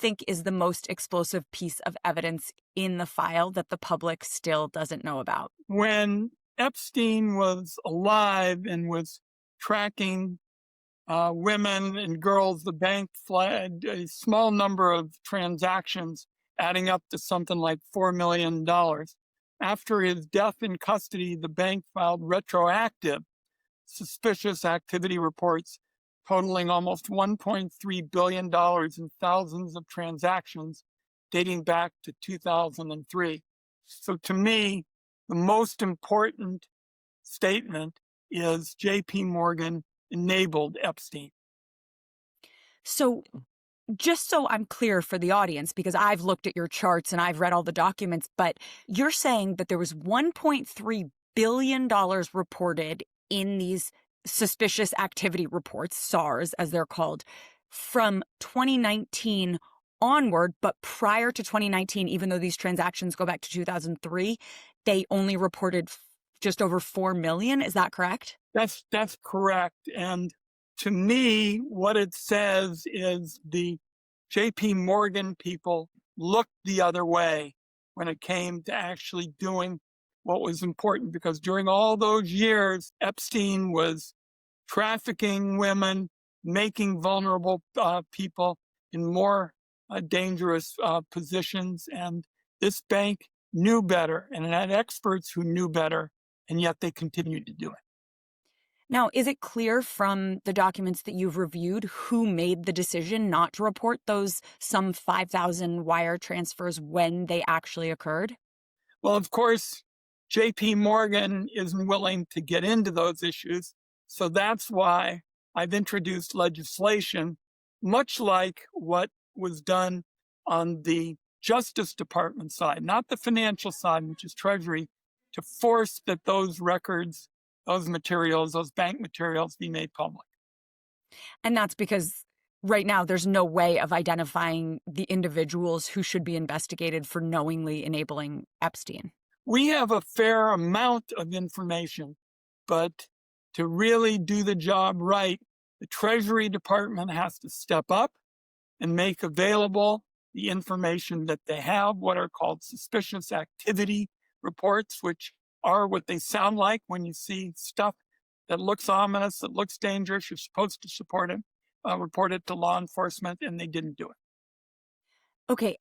think is the most explosive piece of evidence in the file that the public still doesn't know about? When Epstein was alive and was tracking women and girls, the bank flagged a small number of transactions adding up to something like $4 million. After his death in custody, the bank filed retroactive suspicious activity reports totaling almost $1.3 billion in thousands of transactions dating back to 2003. So to me, the most important statement is JPMorgan enabled Epstein. So, just so I'm clear for the audience, because I've looked at your charts and I've read all the documents, but you're saying that there was $1.3 billion reported in these suspicious activity reports, SARS as they're called, from 2019 onward. But prior to 2019, even though these transactions go back to 2003, they only reported just over 4 million. Is that correct? That's correct. And to me, what it says is the JP Morgan people looked the other way when it came to actually doing what was important, because during all those years, Epstein was trafficking women, making vulnerable people in more dangerous positions. And this bank knew better, and it had experts who knew better, and yet they continued to do it. Now, is it clear from the documents that you've reviewed who made the decision not to report those some 5,000 wire transfers when they actually occurred? Well, of course, JP Morgan isn't willing to get into those issues. So that's why I've introduced legislation, much like what was done on the Justice Department side, not the financial side, which is Treasury, to force that those records, those materials, those bank materials be made public. And that's because right now there's no way of identifying the individuals who should be investigated for knowingly enabling Epstein. We have a fair amount of information, but to really do the job right, the Treasury Department has to step up and make available the information that they have, what are called suspicious activity reports, which are what they sound like when you see stuff that looks ominous, that looks dangerous. You're supposed to report it to law enforcement, and they didn't do it. Okay.